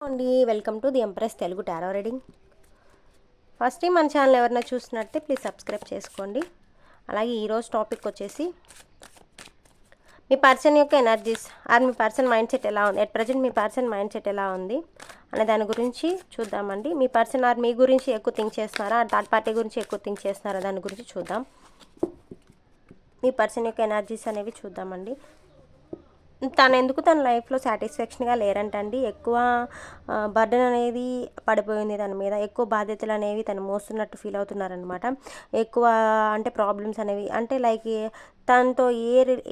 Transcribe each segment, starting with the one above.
అండి welcome to the Empress Telugu tarot reading. First time మన channel ఎవరైనా చూస్తున్నట్టే ప్లీజ్ సబ్స్క్రైబ్ చేసుకోండి. అలాగే ఈరోజు టాపిక్ వచ్చేసి మీ పర్సన్ యొక్క ఎనర్జీస్ ఆర్ మీ పర్సన్ మైండ్ సెట్ ఎలా ఉంది, అట్ ప్రజెంట్ మీ పర్సన్ మైండ్ సెట్ ఎలా ఉంది అనే దాని గురించి చూద్దామండి. మీ పర్సన్ ఆర్ మీ గురించి ఎక్కువ థింక్ చేస్తున్నారా, థర్డ్ పార్టీ గురించి ఎక్కువ థింక్ చేస్తున్నారా దాని గురించి చూద్దాం. మీ పర్సన్ యొక్క ఎనర్జీస్ అనేవి చూద్దామండి. తన లైఫ్లో సాటిస్ఫాక్షన్గా లేరంటండి. ఎక్కువ బర్డెన్ అనేది పడిపోయింది తన మీద. ఎక్కువ బాధ్యతలు అనేవి తను మోస్తున్నట్టు ఫీల్ అవుతున్నారనమాట. ఎక్కువ అంటే ప్రాబ్లమ్స్ అనేవి అంటే లైక్ తనతో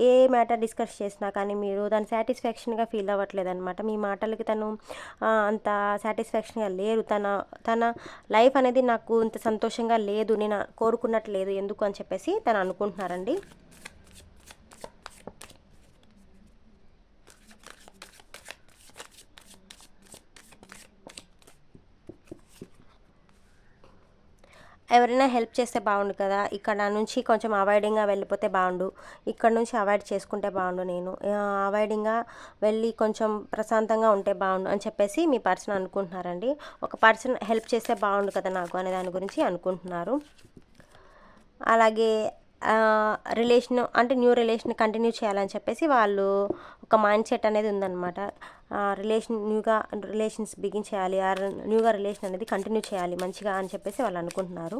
ఏ మ్యాటర్ డిస్కస్ చేసినా కానీ మీరు దాన్ని సాటిస్ఫాక్షన్గా ఫీల్ అవ్వట్లేదు అనమాట. మీ మాటలకి తను అంత సాటిస్ఫాక్షన్గా లేరు. తన లైఫ్ అనేది నాకు ఇంత సంతోషంగా లేదు, నేను కోరుకున్నట్టు లేదు ఎందుకు అని చెప్పేసి తను అనుకుంటున్నారండి. ఎవరైనా హెల్ప్ చేస్తే బాగుండు కదా, ఇక్కడ నుంచి కొంచెం అవాయిడింగ్గా వెళ్ళిపోతే బాగుండు, ఇక్కడ నుంచి అవాయిడ్ చేసుకుంటే బాగుండు, నేను అవాయిడింగ్గా వెళ్ళి కొంచెం ప్రశాంతంగా ఉంటే బాగుండు అని చెప్పేసి మీ పర్సన్ అనుకుంటున్నారండి. ఒక పర్సన్ హెల్ప్ చేస్తే బాగుండు కదా నాకు అనే దాని గురించి అనుకుంటున్నారు. అలాగే రిలేషన్ అంటే న్యూ రిలేషన్ కంటిన్యూ చేయాలని చెప్పేసి వాళ్ళు ఒక మైండ్ సెట్ అనేది ఉందన్నమాట. రిలేషన్స్ బిగిన్ చేయాలి, న్యూగా రిలేషన్ అనేది కంటిన్యూ చేయాలి మంచిగా అని చెప్పేసి వాళ్ళు అనుకుంటున్నారు.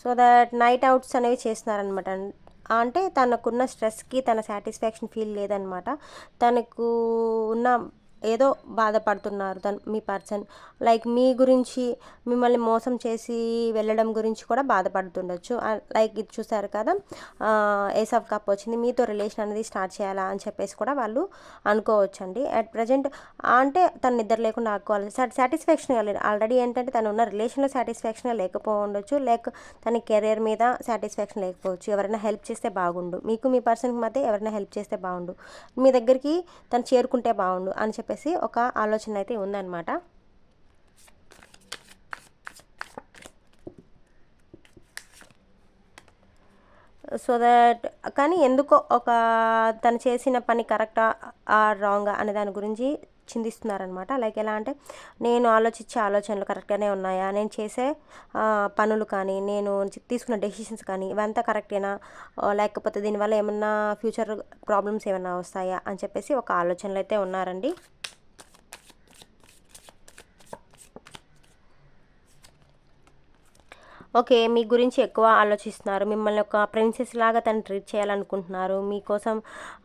సో దట్ నైట్ అవుట్స్ అనేవి చేస్తున్నారనమాట. అంటే తనకున్న స్ట్రెస్కి తన సాటిస్ఫాక్షన్ ఫీల్ లేదనమాట. తనకు ఉన్న ఏదో బాధపడుతున్నారు మీ పర్సన్. లైక్ మీ గురించి మిమ్మల్ని మోసం చేసి వెళ్ళడం గురించి కూడా బాధపడుతుండొచ్చు. లైక్ ఇది చూసారు కదా, ఏస్ ఆఫ్ కప్ వచ్చింది. మీతో రిలేషన్ అనేది స్టార్ట్ చేయాలా అని చెప్పేసి కూడా వాళ్ళు అనుకోవచ్చు అండి. అట్ ప్రజెంట్ అంటే తను నిద్ర లేకుండా ఆడుకోవాలి, సాటిస్ఫాక్షన్గా లేదు. ఆల్రెడీ ఏంటంటే తను ఉన్న రిలేషన్లో సాటిస్ఫాక్షన్గా లేకపోవచ్చు, లేక తన కెరీర్ మీద సాటిస్ఫాక్షన్ లేకపోవచ్చు. ఎవరైనా హెల్ప్ చేస్తే బాగుండు, మీకు మీ పర్సన్కి మధ్య ఎవరైనా హెల్ప్ చేస్తే బాగుండు, మీ దగ్గరికి తను చేరుకుంటే బాగుండు అని చెప్పేసి ఒక ఆలోచన అయితే ఉందన్నమాట. సో దట్ కానీ ఎందుకో తను చేసిన పని కరెక్టా ఆర్ రాంగా అనే దాని గురించి చింతిస్తున్నారనమాట. లైక్ ఎలా అంటే నేను ఆలోచించే ఆలోచనలు కరెక్ట్గానే ఉన్నాయా, నేను చేసే పనులు కానీ నేను తీసుకున్న డెసిషన్స్ కానీ ఇవంతా కరెక్టేనా, లేకపోతే దీనివల్ల ఏమన్నా ఫ్యూచర్ ప్రాబ్లమ్స్ ఏమైనా వస్తాయా అని చెప్పేసి ఒక ఆలోచనలు అయితే ఉన్నారండి. ఓకే, మీ గురించి ఎక్కువ ఆలోచిస్తున్నారు. మిమ్మల్ని ఒక ప్రిన్సెస్ లాగా తను ట్రీట్ చేయాలనుకుంటున్నారు. మీకోసం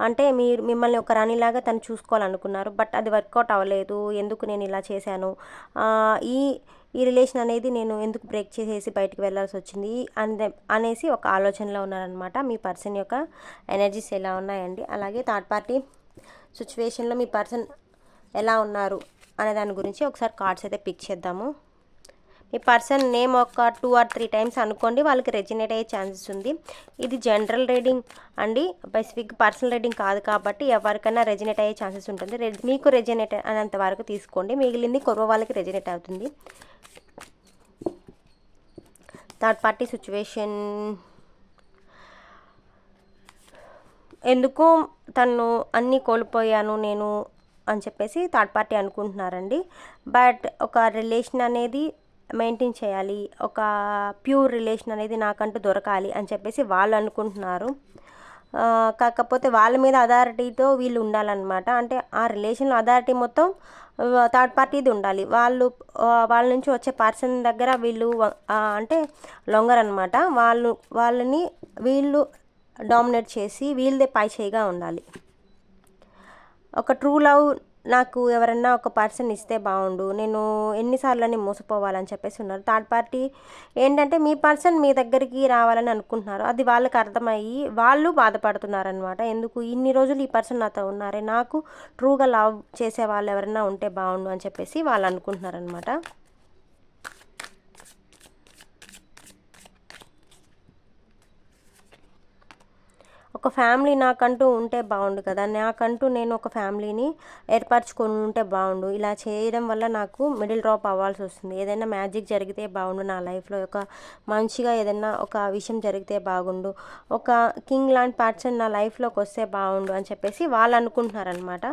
అంటే మిమ్మల్ని ఒక రాణిలాగా తను చూసుకోవాలనుకున్నారు. బట్ అది వర్కౌట్ అవ్వలేదు. ఎందుకు నేను ఇలా చేశాను, ఈ ఈ రిలేషన్ అనేది నేను ఎందుకు బ్రేక్ చేసేసి బయటికి వెళ్ళాల్సి వచ్చింది అనేసి ఒక ఆలోచనలో ఉన్నారనమాట. మీ పర్సన్ యొక్క ఎనర్జీస్ ఎలా ఉన్నాయండి. అలాగే థర్డ్ పార్టీ సిచ్యువేషన్లో మీ పర్సన్ ఎలా ఉన్నారు అనే దాని గురించి ఒకసారి కార్డ్స్ అయితే పిక్ చేద్దాము. మీ పర్సన్ నేమ్ ఒక 2 or 3 టైమ్స్ అనుకోండి, వాళ్ళకి రెజినేట్ అయ్యే ఛాన్సెస్ ఉంది. ఇది జనరల్ రీడింగ్ అండి, స్పెసిఫిక్ పర్సనల్ రీడింగ్ కాదు కాబట్టి ఎవరికైనా రెజినేట్ అయ్యే ఛాన్సెస్ ఉంటుంది. మీకు రెజినేట్ అనేంత వరకు తీసుకోండి, మిగిలింది కొరవ వాళ్ళకి రెజినేట్ అవుతుంది. థర్డ్ పార్టీ సిచ్యువేషన్ ఎందుకు తను అన్నీ కోల్పోయాను నేను అని చెప్పేసి థర్డ్ పార్టీ అనుకుంటున్నారండి. బట్ ఒక రిలేషన్ అనేది మెయింటైన్ చేయాలి, ఒక ప్యూర్ రిలేషన్ అనేది నాకంటూ దొరకాలి అని చెప్పేసి వాళ్ళు అనుకుంటున్నారు. కాకపోతే వాళ్ళ మీద అథారిటీతో వీళ్ళు ఉండాలన్నమాట. అంటే ఆ రిలేషన్లో అథారిటీ మొత్తం థర్డ్ పార్టీది ఉండాలి. వాళ్ళ నుంచి వచ్చే పర్సన్ దగ్గర వీళ్ళు అంటే లొంగరనమాట. వాళ్ళని వీళ్ళు డామినేట్ చేసి వీళ్ళదే పై చేయిగా ఉండాలి. ఒక ట్రూ లవ్ నాకు ఎవరన్నా ఒక పర్సన్ ఇస్తే బాగుండు, నేను ఎన్నిసార్లని మోసపోవాలని చెప్పేసి ఉన్నారు. థర్డ్ పార్టీ ఏంటంటే మీ పర్సన్ మీ దగ్గరికి రావాలని అనుకుంటున్నారు. అది వాళ్ళకి అర్థమయ్యి వాళ్ళు బాధపడుతున్నారనమాట. ఎందుకు ఇన్ని రోజులు ఈ పర్సన్ నాతో ఉన్నారే, నాకు ట్రూగా లవ్ చేసే వాళ్ళు ఎవరైనా ఉంటే బాగుండు అని చెప్పేసి వాళ్ళు అనుకుంటున్నారనమాట. ఒక ఫ్యామిలీ నాకంటూ ఉంటే బాగుండు కదా, నాకంటూ నేను ఒక ఫ్యామిలీని ఏర్పరచుకొని ఉంటే బాగుండు. ఇలా చేయడం వల్ల నాకు మిడిల్ డ్రాప్ అవ్వాల్సి వస్తుంది. ఏదైనా మ్యాజిక్ జరిగితే బాగుండు నా లైఫ్లో, ఒక మంచిగా ఏదైనా ఒక విషయం జరిగితే బాగుండు, ఒక కింగ్ లాంటి పర్సన్ నా లైఫ్లోకి వస్తే బాగుండు అని చెప్పేసి వాళ్ళు అనుకుంటున్నారనమాట.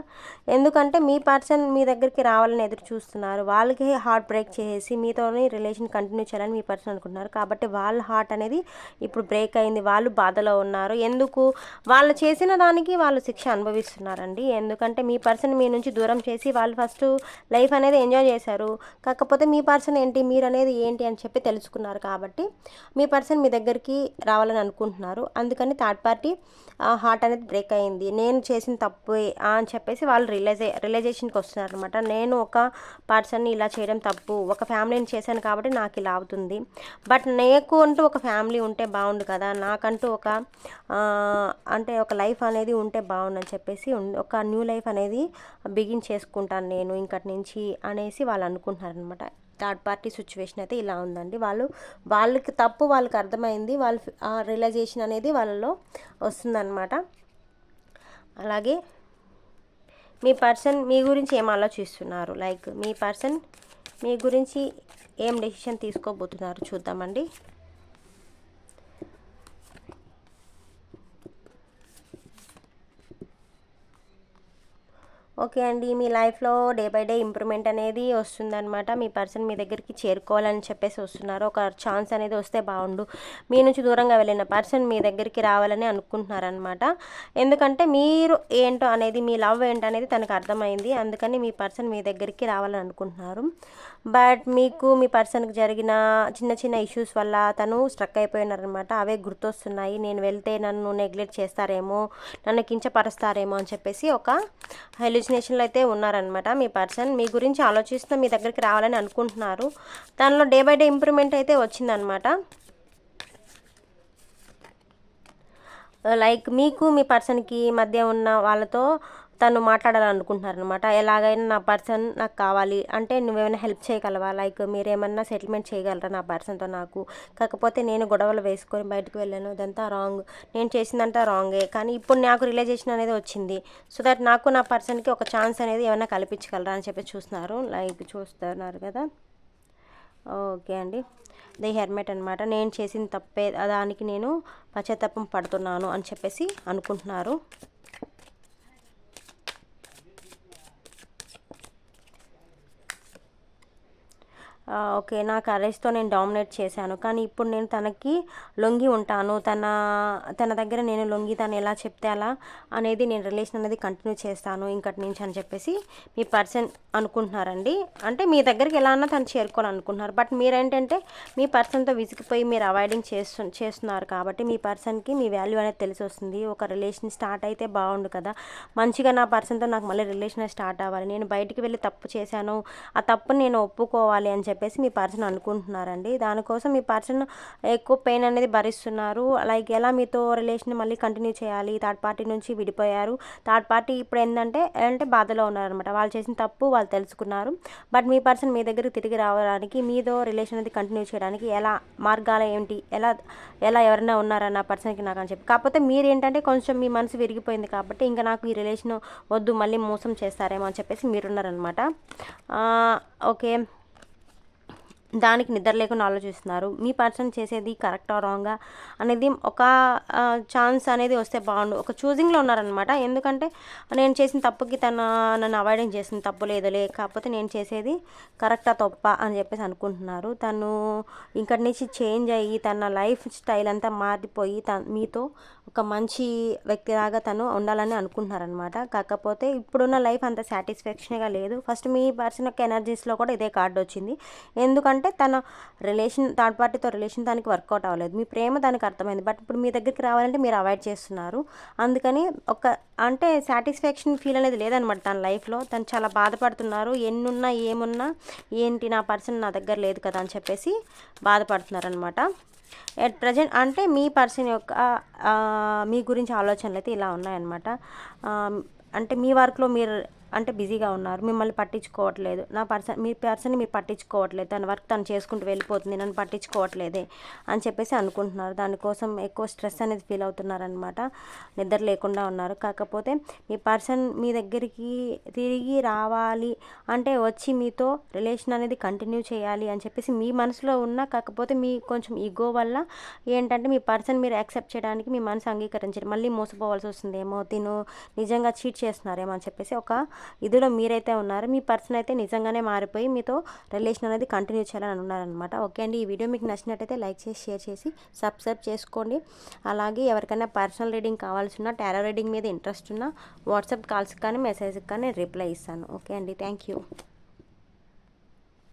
ఎందుకంటే మీ పర్సన్ మీ దగ్గరికి రావాలని ఎదురు చూస్తున్నారు. వాళ్ళకి హార్ట్ బ్రేక్ చేసి మీతోని రిలేషన్ కంటిన్యూ చేయాలని మీ పర్సన్ అనుకుంటున్నారు. కాబట్టి వాళ్ళ హార్ట్ అనేది ఇప్పుడు బ్రేక్ అయింది. వాళ్ళు బాధలో ఉన్నారు. ఎందుకు? వాళ్ళు చేసిన దానికి వాళ్ళు శిక్ష అనుభవిస్తున్నారండి. ఎందుకంటే మీ పర్సన్ మీ నుంచి దూరం చేసి వాళ్ళు ఫస్ట్ లైఫ్ అనేది ఎంజాయ్ చేశారు. కాకపోతే మీ పర్సన్ ఏంటి, మీరు అనేది ఏంటి అని చెప్పి తెలుసుకున్నారు. కాబట్టి మీ పర్సన్ మీ దగ్గరికి రావాలని అనుకుంటున్నారు. అందుకని థర్డ్ పార్టీ హార్ట్ అనేది బ్రేక్ అయింది. నేను చేసిన తప్పే అని చెప్పేసి వాళ్ళు రియలైజేషన్కి వస్తున్నారు అనమాట. నేను ఒక పర్సన్ని ఇలా చేయడం తప్పు, ఒక ఫ్యామిలీని చేశాను కాబట్టి నాకు ఇలా అవుతుంది. బట్ నాకు అంటూ ఒక ఫ్యామిలీ ఉంటే బాగుండు కదా, నాకంటూ ఒక అంటే ఒక లైఫ్ అనేది ఉంటే బాగుండు అని చెప్పేసి ఒక న్యూ లైఫ్ అనేది బిగిన్ చేసుకుంటాను నేను ఇంకటి నుంచి అనేసి వాళ్ళు అనుకుంటున్నారనమాట. థర్డ్ పార్టీ సిచ్యువేషన్ అయితే ఇలా ఉందండి. వాళ్ళకి తప్పు వాళ్ళకి అర్థమైంది. వాళ్ళు రియలైజేషన్ అనేది వాళ్ళలో వస్తుందన్నమాట. అలాగే మీ పర్సన్ మీ గురించి ఏం ఆలోచిస్తున్నారు, లైక్ మీ పర్సన్ మీ గురించి ఏం డెసిషన్ తీసుకోబోతున్నారు చూద్దామండి. ఓకే అండి, మీ లైఫ్లో డే బై డే ఇంప్రూవ్మెంట్ అనేది వస్తుందన్నమాట. మీ పర్సన్ మీ దగ్గరికి చేరుకోవాలని చెప్పేసి వస్తున్నారు. ఒక ఛాన్స్ అనేది వస్తే బాగుండు. మీ నుంచి దూరంగా వెళ్ళిన పర్సన్ మీ దగ్గరికి రావాలని అనుకుంటున్నారనమాట. ఎందుకంటే మీరు ఏంటో అనేది, మీ లవ్ ఏంటనేది తనకు అర్థమైంది. అందుకని మీ పర్సన్ మీ దగ్గరికి రావాలని అనుకుంటున్నారు. బట్ మీకు మీ పర్సన్కి జరిగిన చిన్న చిన్న ఇష్యూస్ వల్ల తను స్ట్రక్ అయిపోయినారనమాట. అవే గుర్తొస్తున్నాయి. నేను వెళ్తే నన్ను నెగ్లెక్ట్ చేస్తారేమో, నన్ను కించపరుస్తారేమో అని చెప్పేసి ఒక హెల్యూసినేషన్లో అయితే ఉన్నారనమాట. మీ పర్సన్ మీ గురించి ఆలోచిస్తూ మీ దగ్గరికి రావాలని అనుకుంటున్నారు. దానిలో డే బై డే ఇంప్రూవ్మెంట్ అయితే వచ్చిందనమాట. లైక్ మీకు మీ పర్సన్కి మధ్య ఉన్న వాళ్ళతో తను మాట్లాడాలనుకుంటున్నారనమాట. ఎలాగైనా నా పర్సన్ నాకు కావాలి అంటే నువ్వేమైనా హెల్ప్ చేయగలవా, లైక్ మీరేమన్నా సెటిల్మెంట్ చేయగలరా నా పర్సన్తో నాకు, కాకపోతే నేను గొడవలు వేసుకొని బయటకు వెళ్ళాను, ఇదంతా రాంగ్, నేను చేసిందంతా రాంగే, కానీ ఇప్పుడు నాకు రియలైజేషన్ అనేది వచ్చింది. సో దట్ నాకు నా పర్సన్కి ఒక ఛాన్స్ అనేది ఏమైనా కల్పించగలరా అని చెప్పి చూస్తున్నారు కదా. ఓకే అండి, ది హెర్మెట్ అనమాట. నేను చేసిన తప్పే, దానికి నేను పశ్చాత్తాపం పడుతున్నాను అని చెప్పేసి అనుకుంటున్నారు. ఓకే, నా కరేజ్తో నేను డామినేట్ చేశాను, కానీ ఇప్పుడు నేను తనకి లొంగి ఉంటాను, తన దగ్గర నేను లొంగి తను ఎలా చెప్తే అలా అనేది నేను రిలేషన్ అనేది కంటిన్యూ చేస్తాను ఇంకటి నుంచి అని చెప్పేసి మీ పర్సన్ అనుకుంటున్నారండి. అంటే మీ దగ్గరికి ఎలా అన్నా తను చేరుకోవాలనుకుంటున్నారు. బట్ మీరేంటంటే మీ పర్సన్తో విసిగిపోయి మీరు అవాయిడింగ్ చేస్తున్నారు. కాబట్టి మీ పర్సన్కి మీ వాల్యూ అనేది తెలిసి వస్తుంది. ఒక రిలేషన్ స్టార్ట్ అయితే బాగుండు కదా, మంచిగా నా పర్సన్తో నాకు మళ్ళీ రిలేషన్ స్టార్ట్ అవ్వాలి, నేను బయటికి వెళ్ళి తప్పు చేశాను, ఆ తప్పుని నేను ఒప్పుకోవాలి అని చెప్పేసి మీ పర్సన్ అనుకుంటున్నారండి. దానికోసం మీ పర్సన్ ఎక్కువ పెయిన్ అనేది భరిస్తున్నారు. లైక్ ఎలా మీతో రిలేషన్ మళ్ళీ కంటిన్యూ చేయాలి, థర్డ్ పార్టీ నుంచి విడిపోయారు. థర్డ్ పార్టీ ఇప్పుడు ఏంటంటే బాధలో ఉన్నారనమాట. వాళ్ళు చేసిన తప్పు వాళ్ళు తెలుసుకున్నారు. బట్ మీ పర్సన్ మీ దగ్గర తిరిగి రావడానికి, మీతో రిలేషన్ అనేది కంటిన్యూ చేయడానికి ఎలా మార్గాలు ఏంటి, ఎలా ఎవరైనా ఉన్నారా నా పర్సన్కి నాకు అని చెప్పి. కాకపోతే మీరు ఏంటంటే కొంచెం మీ మనసు విరిగిపోయింది కాబట్టి ఇంకా నాకు ఈ రిలేషన్ వద్దు, మళ్ళీ మోసం చేస్తారేమో అని చెప్పేసి మీరున్నారనమాట. ఓకే, దానికి నిద్ర లేకుండా ఆలోచిస్తున్నారు. మీ పర్సన్ చేసేది కరెక్టా రాంగా అనేది ఒక ఛాన్స్ అనేది వస్తే బాగుండు, ఒక చూజింగ్లో ఉన్నారనమాట. ఎందుకంటే నేను చేసిన తప్పుకి నన్ను అవాయిడింగ్ చేసిన తప్పు లేదులే, కాకపోతే నేను చేసేది కరెక్టా తప్ప అని చెప్పేసి అనుకుంటున్నారు. తను ఇంకటి నుంచి చేంజ్ అయ్యి తన లైఫ్ స్టైల్ అంతా మారిపోయి మీతో ఒక మంచి వ్యక్తిలాగా తను ఉండాలని అనుకుంటున్నారనమాట. కాకపోతే ఇప్పుడున్న లైఫ్ అంత సాటిస్ఫాక్షన్గా లేదు. ఫస్ట్ మీ పర్సన్ యొక్క ఎనర్జీస్లో కూడా ఇదే కార్డు వచ్చింది. ఎందుకంటే తన రిలేషన్ థర్డ్ పార్టీతో రిలేషన్ దానికి వర్కౌట్ అవ్వలేదు, మీ ప్రేమ దానికి అర్థమైంది. బట్ ఇప్పుడు మీ దగ్గరికి రావాలంటే మీరు అవాయిడ్ చేస్తున్నారు. అందుకని అంటే సాటిస్ఫాక్షన్ ఫీల్ అనేది లేదనమాట తన లైఫ్లో. తను చాలా బాధపడుతున్నారు. ఎన్నున్నా ఏమున్నా ఏంటి నా పర్సన్ నా దగ్గర లేదు కదా అని చెప్పేసి బాధపడుతున్నారనమాట. ఎట్ ప్రజెంట్ అంటే మీ పర్సన్ యొక్క మీ గురించి ఆలోచనలు అయితే ఇలా ఉన్నాయన్నమాట. అంటే మీ వర్క్లో మీరు అంటే బిజీగా ఉన్నారు, మిమ్మల్ని పట్టించుకోవట్లేదు, మీ పర్సన్ని మీరు పట్టించుకోవట్లేదు, తన వర్క్ తను చేసుకుంటూ వెళ్ళిపోతుంది, నన్ను పట్టించుకోవట్లేదే అని చెప్పేసి అనుకుంటున్నారు. దానికోసం ఎక్కువ స్ట్రెస్ అనేది ఫీల్ అవుతున్నారనమాట. నిద్ర లేకుండా ఉన్నారు. కాకపోతే మీ పర్సన్ మీ దగ్గరికి తిరిగి రావాలి అంటే వచ్చి మీతో రిలేషన్ అనేది కంటిన్యూ చేయాలి అని చెప్పేసి మీ మనసులో ఉన్న, కాకపోతే మీ కొంచెం ఈగో వల్ల ఏంటంటే మీ పర్సన్ మీరు యాక్సెప్ట్ చేయడానికి మీ మనసు అంగీకరించారు. మళ్ళీ మోసపోవాల్సి వస్తుందేమో, తిను నిజంగా చీట్ చేస్తున్నారేమో అని చెప్పేసి ఒక ఇదిలో మీరైతే ఉన్నారు. మీ పర్సన్ అయితే నిజంగానే మారిపోయి మీతో రిలేషన్ అనేది కంటిన్యూ చేయాలని ఉన్నారనమాట. ఓకే అండి, ఈ వీడియో మీకు నచ్చినట్టయితే లైక్ చేసి షేర్ చేసి సబ్స్క్రైబ్ చేసుకోండి. అలాగే ఎవరికైనా పర్సనల్ రీడింగ్ కావాల్సిన, టారో రీడింగ్ మీద ఇంట్రెస్ట్ ఉన్న వాట్సాప్ కాల్స్కి కానీ మెసేజ్కి కానీ రిప్లై ఇస్తాను. ఓకే అండి, థ్యాంక్ యూ.